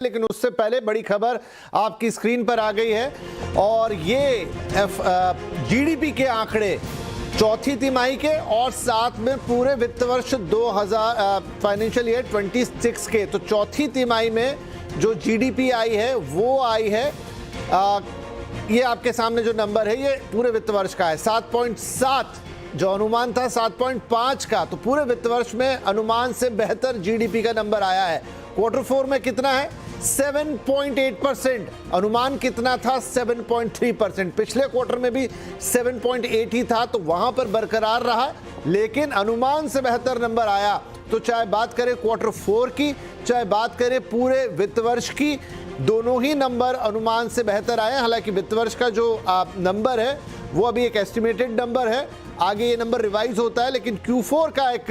लेकिन उससे पहले बड़ी खबर आपकी स्क्रीन पर आ गई है और ये जीडीपी के आंकड़े चौथी तिमाही के और साथ में पूरे वित्त वर्ष 2000 फाइनेंशियल ईयर 26 के। तो चौथी तिमाही में जो जीडीपी आई है वो आई है ये आपके सामने जो नंबर है ये पूरे वित्त वर्ष का है 7.7, जो अनुमान था 7.5 का। तो पूरे वित्त वर्ष में अनुमान से बेहतर जीडीपी का नंबर आया है। क्वार्टर 4 में कितना है 7.8%, अनुमान कितना था 7.3%। पिछले क्वार्टर में भी 7.8 ही था, तो वहां पर बरकरार रहा, लेकिन अनुमान से बेहतर नंबर आया। तो चाहे बात करें क्वार्टर 4 की, चाहे बात करें पूरे वित्त वर्ष की, दोनों ही नंबर अनुमान से बेहतर आए। हालांकि वित्त वर्ष का जो नंबर है वो अभी एक एस्टिमेटेड नंबर है, आगे ये नंबर रिवाइज होता है, लेकिन Q4 का एक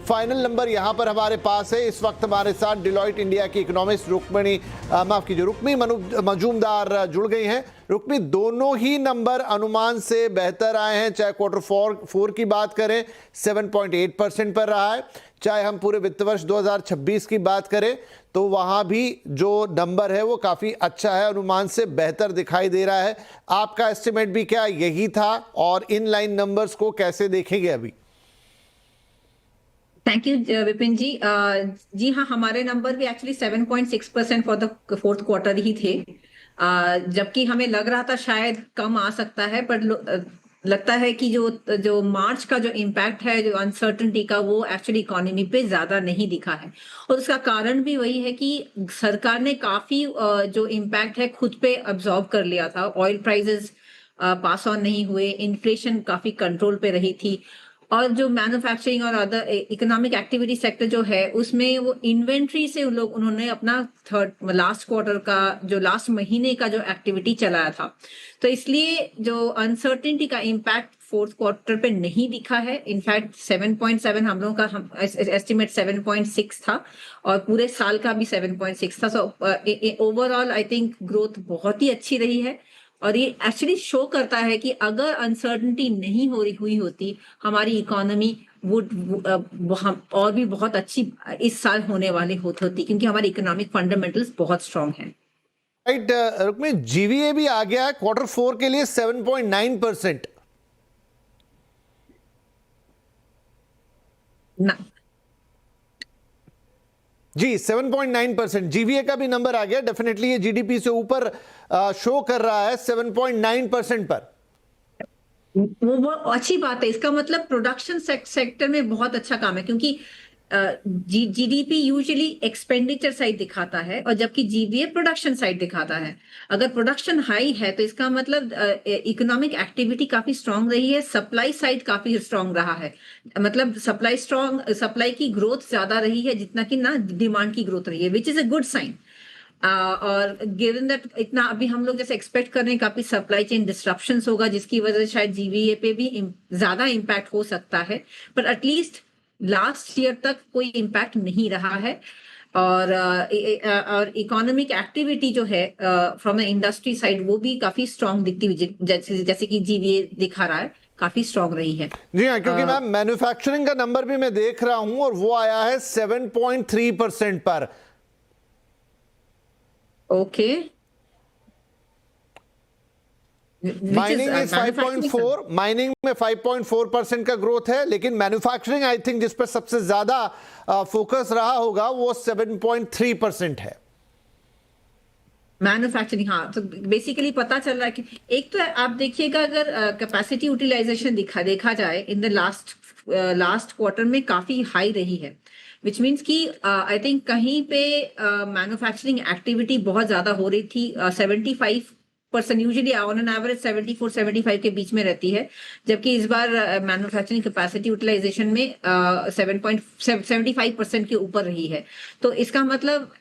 फाइनल नंबर यहां पर हमारे पास है। इस वक्त हमारे साथ डिलॉयट इंडिया की इकोनॉमिस्ट रुक्मी मजूमदार जुड़ गई हैं। रुक्मी, दोनों ही नंबर अनुमान से बेहतर आए हैं। चाहे क्वार्टर 4 की बात करें 7.8% पर रहा है, चाहे हम पूरे वित्त वर्ष 2026 की बात करें तो वहां भी जो नंबर है वो काफी अच्छा है, अनुमान से बेहतर दिखाई दे रहा है। आपका एस्टिमेट भी क्या यही था और इन लाइन नंबर्स को कैसे देखेंगे अभी? Thank you Vipin ji. जी हाँ, हमारे नंबर भी actually 7.6% for the fourth quarter ही थे, जबकि हमें लग रहा था शायद कम आ सकता है, पर लगता है कि जो मार्च का जो इम्पैक्ट है, जो अनसर्टेनिटी का, वो एक्चुअली इकोनॉमी पे ज्यादा नहीं दिखा है। और उसका कारण भी वही है कि सरकार ने काफी जो इम्पैक्ट है खुद पे अब्सॉर्ब कर लिया था। ऑयल प्राइसेस पास ऑन नहीं हुए, इन्फ्लेशन काफी कंट्रोल पे रही थी, और जो मैन्युफैक्चरिंग और अदर इकोनॉमिक एक्टिविटी सेक्टर जो है उसमें वो इन्वेंट्री से उन्होंने अपना लास्ट क्वार्टर का, जो लास्ट महीने का जो एक्टिविटी चलाया था। तो इसलिए जो अनसर्टेनिटी का इम्पैक्ट फोर्थ क्वार्टर पे नहीं दिखा है। इनफैक्ट 7.7 हम लोगों का एस्टिमेट 7.6 था और पूरे साल का भी 7.6 था। So overall I think growth बहुत ही अच्छी रही है, और ये एक्चुअली शो करता है कि अगर अनसर्टेनिटी नहीं हुई होती, हमारी इकोनॉमी वुड और भी बहुत अच्छी इस साल होने वाली होती, क्योंकि हमारी इकोनॉमिक फंडामेंटल्स बहुत स्ट्रांग हैं। राइट रुक्मी, जीवीए भी आ गया है क्वार्टर 4 के लिए 7.9%। जी 7.9% जीवीए का भी नंबर आ गया। डेफिनेटली ये जीडीपी से ऊपर शो कर रहा है 7.9% पर। वो बहुत अच्छी बात है। इसका मतलब प्रोडक्शन सेक्टर में बहुत अच्छा काम है, क्योंकि जीडीपी यूजुअली एक्सपेंडिचर साइड दिखाता है और जबकि जीवीए प्रोडक्शन साइड दिखाता है। अगर प्रोडक्शन हाई है तो इसका मतलब इकोनॉमिक एक्टिविटी काफी स्ट्रांग रही है, सप्लाई साइड काफी स्ट्रांग रहा है। मतलब सप्लाई की ग्रोथ ज्यादा रही है जितना कि ना डिमांड की ग्रोथ रही है, which is a good sign. और गिवन दैट इतना अभी हम लोग जैसे एक्सपेक्ट कर रहे हैं काफी सप्लाई चेन डिस्ट्रप्शंस होगा, जिसकी वजह से शायद जीवीए पे भी ज्यादा इम्पैक्ट हो सकता है, पर एटलीस्ट लास्ट ईयर तक कोई इम्पैक्ट नहीं रहा है। और इकोनॉमिक एक्टिविटी जो है फ्रॉम द इंडस्ट्री साइड वो भी काफी स्ट्रांग दिखती हुई, जैसे कि जीवीए दिखा रहा है, काफी स्ट्रांग रही है। जी हाँ, क्योंकि मैम मैन्युफैक्चरिंग का नंबर भी मैं देख रहा हूं और वो आया है 7.3% पर। ओके, माइनिंग में 5.4, माइनिंग में 5.4% का ग्रोथ है, लेकिन मैन्युफैक्चरिंग आई थिंक जिस पर सबसे ज्यादा फोकस रहा होगा वो 7.3% है। मैन्युफैक्चरिंग, हाँ। तो बेसिकली पता चल रहा है कि एक तो आप देखिएगा, अगर कैपेसिटी यूटिलाइजेशन देखा जाए इन द लास्ट क्वार्टर में काफी हाई रही है, विच मीन्स कि आई थिंक कहीं पे मैन्युफैक्चरिंग एक्टिविटी बहुत ज्यादा हो रही थी। 75% यूजुअली ऑन एन एवरेज 74-75 के बीच में रहती है, जबकि इस बार मैन्युफैक्चरिंग कैपेसिटी यूटिलाइजेशन में 75% के ऊपर रही है। तो इसका मतलब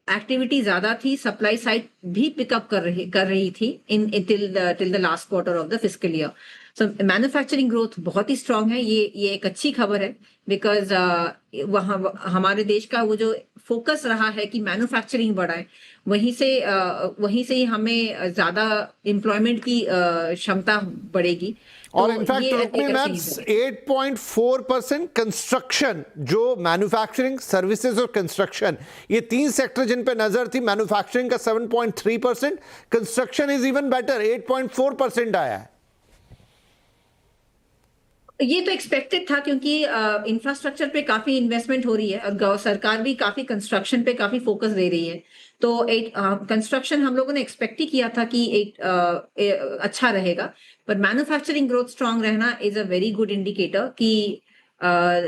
एक्टिविटी ज्यादा थी, सप्लाई साइड भी पिकअप कर रही थी इन till the last quarter of the fiscal year. So manufacturing growth बहुत ही स्ट्रांग है। ये एक अच्छी खबर है, बिकॉज वहाँ हमारे देश का वो जो फोकस रहा है कि मैन्युफैक्चरिंग बढ़ाए, वहीं से ही हमें ज्यादा एम्प्लॉयमेंट की क्षमता बढ़ेगी। और तो इनफैक्ट ये रुक्मी एक मैम अच्छी न्यूज़ है। 8.4% कंस्ट्रक्शन, जो मैन्युफैक्चरिंग, सर्विसेज और कंस्ट्रक्शन, ये तीन सेक्टर जिन पे नजर थी, मैन्युफैक्चरिंग का 7.3%, कंस्ट्रक्शन इज इवन बेटर, 8.4% आया है। ये तो एक्सपेक्टेड था क्योंकि इंफ्रास्ट्रक्चर पे काफी इन्वेस्टमेंट हो रही है और सरकार भी काफी कंस्ट्रक्शन पे काफी फोकस दे रही है। तो एक कंस्ट्रक्शन हम लोगों ने एक्सपेक्ट ही किया था कि अच्छा रहेगा, पर मैन्युफैक्चरिंग ग्रोथ स्ट्रांग रहना is a very good indicator कि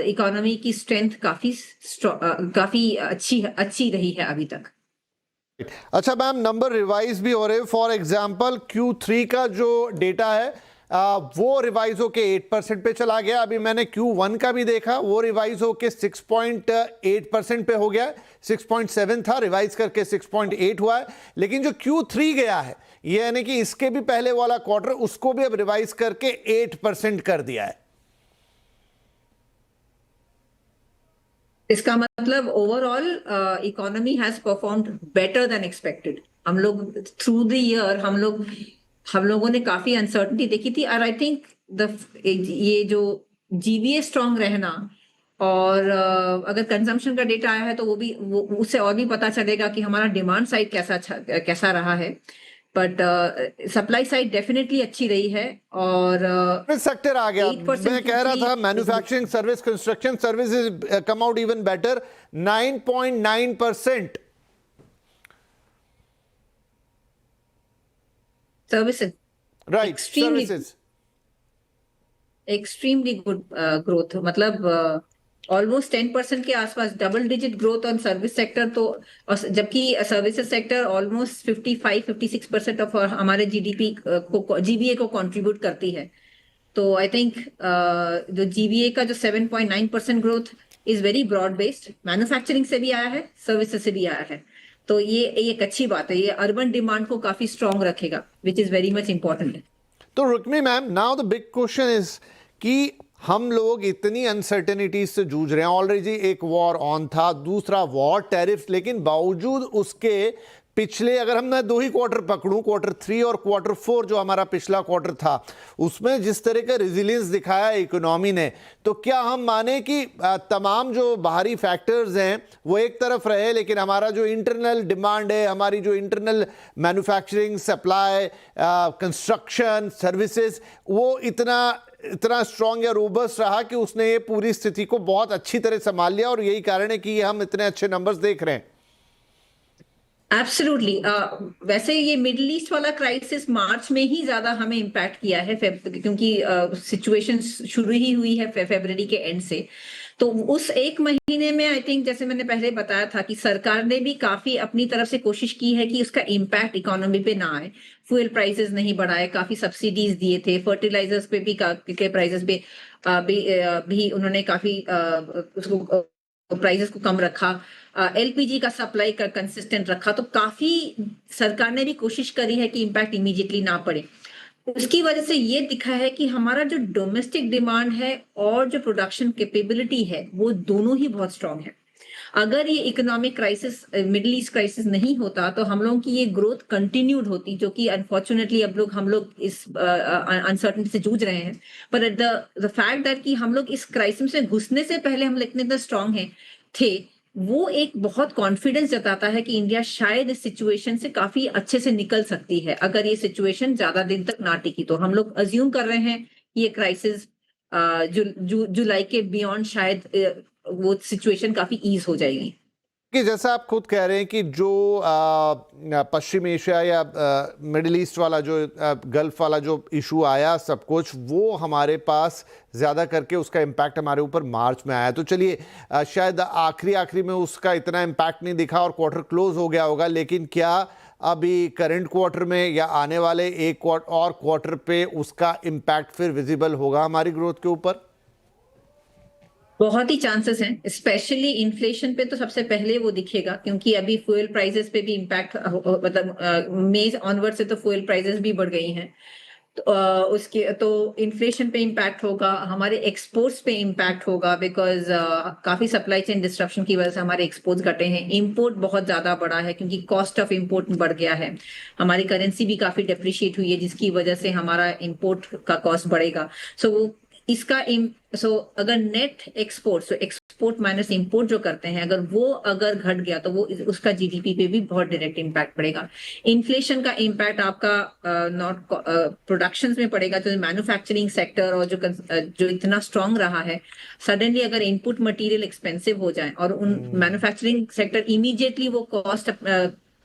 इकोनॉमी की स्ट्रेंथ काफी अच्छी रही है अभी तक। अच्छा मैम, नंबर रिवाइज भी हो रहे हैं। फॉर एग्जांपल Q3 का जो डेटा है वो रिवाइज होके 8% पे चला गया। अभी मैंने Q1 का भी देखा, वो रिवाइज होके 6.8% पे हो गया है। 6.7 था, रिवाइज करके 6.8 हुआ है। लेकिन जो Q3 गया है, ये यानी कि इसके भी पहले वाला क्वार्टर, उसको भी अब रिवाइज करके 8% कर दिया है। इसका मतलब overall economy has performed better than expected. हम लोग थ्रू द ईयर हम लोगों ने काफी अनसर्टनिटी देखी थी, और आई थिंक ये जो जीवीए स्ट्रांग रहना और अगर कंजम्पशन का डेटा आया है तो वो उससे और भी पता चलेगा कि हमारा डिमांड साइड कैसा रहा है। बट सप्लाई साइड डेफिनेटली अच्छी रही है। और सेक्टर आ गया, 8% मैं कह रहा था Q3 manufacturing, service, construction, services come out even better, 9.9%। Services right, services extremely good growth, मतलब ऑलमोस्ट 10% के आसपास double digit growth on service sector. तो जबकि सर्विसेज सेक्टर ऑलमोस्ट 55-56% ऑफ हमारे जीडीपी को, जीबीए को कंट्रीब्यूट करती है। तो आई थिंक जो जीबीए का जो 7.9% growth is very broad based, manufacturing से भी आया है, सर्विसेज से भी आया है। तो ये एक अच्छी बात है, ये अर्बन डिमांड को काफी स्ट्रांग रखेगा, which is very much important. तो Rukmi ma'am, now the big question is कि हम लोग इतनी अनसर्टेनिटीज से जूझ रहे हैं। ऑलरेडी एक वॉर ऑन था, दूसरा वॉर टैरिफ, लेकिन बावजूद उसके पिछले, अगर हम मैं दो ही क्वार्टर पकड़ूं, Q3 और Q4 जो हमारा पिछला क्वार्टर था, उसमें जिस तरह का रेजिलियंस दिखाया इकोनॉमी ने, तो क्या हम माने कि तमाम जो बाहरी फैक्टर्स हैं वो एक तरफ रहे, लेकिन हमारा जो इंटरनल डिमांड है, हमारी जो internal manufacturing, supply, construction, services, वो इतना स्ट्रांग या रोबस्ट रहा कि उसने ये पूरी स्थिति को बहुत अच्छी तरह संभाल लिया, और यही कारण है कि हम इतने अच्छे नंबर्स देख रहे हैं। एब्सोल्युटली। वैसे ये मिडिल ईस्ट वाला क्राइसिस मार्च में ही ज्यादा हमें इम्पैक्ट किया है, क्योंकि सिचुएशन शुरू ही हुई है फरवरी के एंड से। तो उस एक महीने में आई थिंक, जैसे मैंने पहले बताया था, कि सरकार ने भी काफी अपनी तरफ से कोशिश की है कि उसका इम्पैक्ट इकोनॉमी पे ना आए। फ्यूल प्राइसेस नहीं बढ़ाए, काफी सब्सिडीज दिए थे, फर्टिलाइजर्स पे भी के प्राइसेस पे भी उन्होंने काफी उसको प्राइसेस को कम रखा, एलपीजी का सप्लाई का कंसिस्टेंट रखा। तो काफी सरकार ने भी कोशिश करी है कि इम्पैक्ट इमीडिएटली ना पड़े। उसकी वजह से ये दिखा है कि हमारा जो डोमेस्टिक डिमांड है और जो प्रोडक्शन कैपेबिलिटी है, वो दोनों ही बहुत स्ट्रांग है। अगर ये economic crisis, middle east crisis नहीं होता, तो हम लोगों की ये ग्रोथ कंटिन्यूड होती, जो कि अनफॉर्चुनेटली अब हम लोग इस अनसर्टेनिटी से जूझ रहे हैं। पर द फैक्ट दैट कि हम लोग इस क्राइसिस में घुसने से पहले हम इतने स्ट्रांग थे, वो एक बहुत कॉन्फिडेंस जताता है कि इंडिया शायद इस सिचुएशन से काफी अच्छे से निकल सकती है। अगर ये सिचुएशन ज्यादा दिन तक ना टिकी, तो हम लोग अज्यूम कर रहे हैं कि ये क्राइसिस जुलाई के बियॉन्ड शायद वो सिचुएशन काफी ईज हो जाएगी। कि जैसा आप खुद कह रहे हैं कि जो पश्चिम एशिया या मिडिल ईस्ट वाला जो गल्फ वाला जो इशू आया, सब कुछ वो हमारे पास ज़्यादा करके उसका इम्पैक्ट हमारे ऊपर मार्च में आया। तो चलिए, शायद आखिरी में उसका इतना इम्पैक्ट नहीं दिखा और क्वार्टर क्लोज हो गया होगा, लेकिन क्या अभी करंट क्वार्टर में या आने वाले एक और क्वार्टर पे उसका इम्पैक्ट फिर विजिबल होगा हमारी ग्रोथ के ऊपर? बहुत ही चांसेस हैं, स्पेशली इन्फ्लेशन पे तो सबसे पहले वो दिखेगा, क्योंकि अभी फ्यूल प्राइसेस पे भी इम्पैक्ट, मतलब मई ऑनवर्ड से तो फ्यूल प्राइसेस भी बढ़ गई हैं। उसके तो इन्फ्लेशन पे इम्पैक्ट होगा, हमारे एक्सपोर्ट्स पे इम्पैक्ट होगा, बिकॉज काफी सप्लाई चेन डिस्ट्रप्शन की वजह से हमारे एक्सपोर्ट्स घटे हैं। इंपोर्ट बहुत ज्यादा बढ़ा है क्योंकि कॉस्ट ऑफ इंपोर्ट बढ़ गया है। हमारी करेंसी भी काफी डेप्रिशिएट हुई है जिसकी वजह से हमारा इंपोर्ट का कॉस्ट बढ़ेगा। सो अगर नेट एक्सपोर्ट माइनस इंपोर्ट जो करते हैं, अगर घट गया तो वो उसका जीडीपी पे भी बहुत डायरेक्ट इम्पैक्ट पड़ेगा। इन्फ्लेशन का इम्पैक्ट आपका नॉट प्रोडक्शन में पड़ेगा, तो मैन्युफैक्चरिंग सेक्टर और जो इतना स्ट्रांग रहा है, सडनली अगर इनपुट मटेरियल एक्सपेंसिव हो जाए और उन मैन्युफैक्चरिंग सेक्टर इमीडिएटली वो कॉस्ट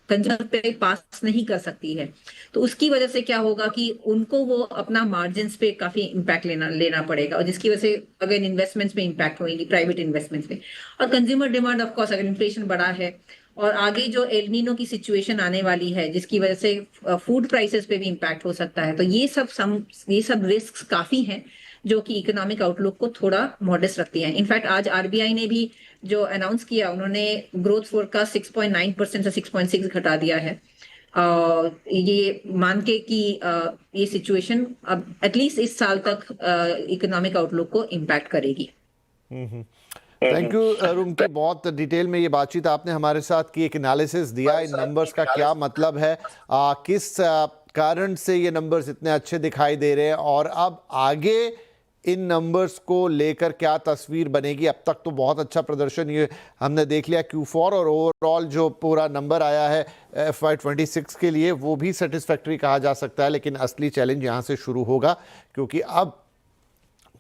कंज्यूमर पे पास नहीं कर सकती है, तो उसकी वजह से क्या होगा कि उनको वो अपना मार्जिन पे काफी इम्पैक्ट लेना पड़ेगा, और जिसकी वजह से अगर इन्वेस्टमेंट्स में इम्पैक्ट होगी, प्राइवेट इन्वेस्टमेंट्स में। और कंज्यूमर डिमांड ऑफ कोर्स, अगर इन्फ्लेशन बढ़ा है और आगे जो एल नीनो की सिचुएशन आने वाली है जिसकी वजह से फूड प्राइसेस पे भी इम्पैक्ट हो सकता है, तो ये सब रिस्क काफी हैं जो कि इकोनॉमिक आउटलुक को थोड़ा मॉडेस्ट रखती है। इनफैक्ट आज आरबीआई ने भी जो अनाउंस किया, उन्होंने ग्रोथ फोरकास्ट 6.9% से 6.6 घटा दिया है, ये मान के कि ये सिचुएशन अब एटलीस्ट इस साल तक इकोनॉमिक आउटलुक को इम्पैक्ट करेगी। थैंक यू रुमकी, बहुत डिटेल में ये बातचीत आपने हमारे साथ की, एक एनालिसिस दिया इन नंबर्स का क्या मतलब है, किस कारण से ये नंबर्स इतने अच्छे दिखाई दे रहे हैं और अब आगे इन नंबर्स को लेकर क्या तस्वीर बनेगी। अब तक तो बहुत अच्छा प्रदर्शन ये हमने देख लिया Q4, और ओवरऑल जो पूरा नंबर आया है FY26 के लिए वो भी सेटिस्फैक्ट्री कहा जा सकता है, लेकिन असली चैलेंज यहाँ से शुरू होगा क्योंकि अब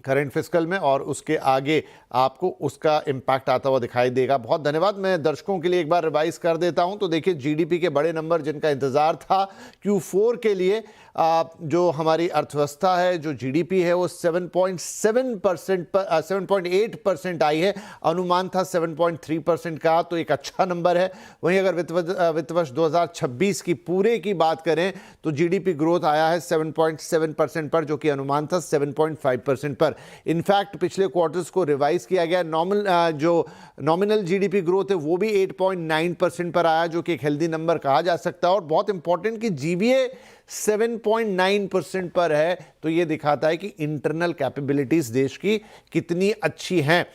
करंट फिस्कल में और उसके आगे आपको उसका इम्पैक्ट आता हुआ दिखाई देगा। बहुत धन्यवाद। मैं दर्शकों के लिए एक बार रिवाइज कर देता हूं, तो देखिए जीडीपी के बड़े नंबर जिनका इंतजार था Q4 के लिए, जो हमारी अर्थव्यवस्था है, जो जीडीपी है वो 7.7% पर 7.8% आई है, अनुमान था 7.3% का, तो एक अच्छा नंबर है। वहीं अगर वित्त वर्ष 2026 की पूरे की बात करें तो जीडीपी ग्रोथ आया है 7.7% पर, जो कि अनुमान था 7.5% पर। इनफैक्ट पिछले क्वार्टर्स को रिवाइज किया गया, नॉमिनल जीडीपी ग्रोथ है वो भी 8.9% पर आया, जो कि एक हेल्दी नंबर कहा जा सकता है। और बहुत इंपॉर्टेंट कि जीवीए 7.9% पर है, तो ये दिखाता है कि इंटरनल कैपेबिलिटीज देश की कितनी अच्छी हैं।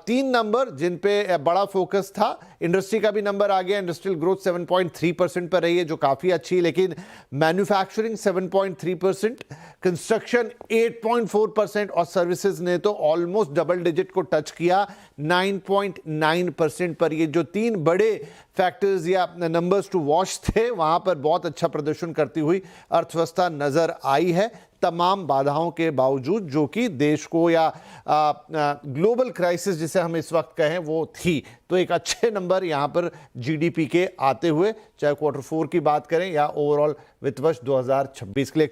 3 नंबर जिन पे बड़ा फोकस था, इंडस्ट्री का भी नंबर आ गया, इंडस्ट्रियल ग्रोथ 7.3% पर रही है जो काफ़ी अच्छी है, लेकिन मैन्युफैक्चरिंग 7.3%, कंस्ट्रक्शन 8.4% और सर्विसेज ने तो ऑलमोस्ट डबल डिजिट को टच किया 9.9% पर। ये जो 3 बड़े फैक्टर्स या नंबर्स टू वॉच थे, वहां पर बहुत अच्छा प्रदर्शन करती हुई अर्थव्यवस्था नजर आई है, तमाम बाधाओं के बावजूद, जो कि देश को या ग्लोबल क्राइसिस जिसे हम इस वक्त कहें वो थी। तो एक अच्छे नंबर यहां पर जीडीपी के आते हुए, चाहे Q4 की बात करें या ओवरऑल वित्त वर्ष 2026 के लिए।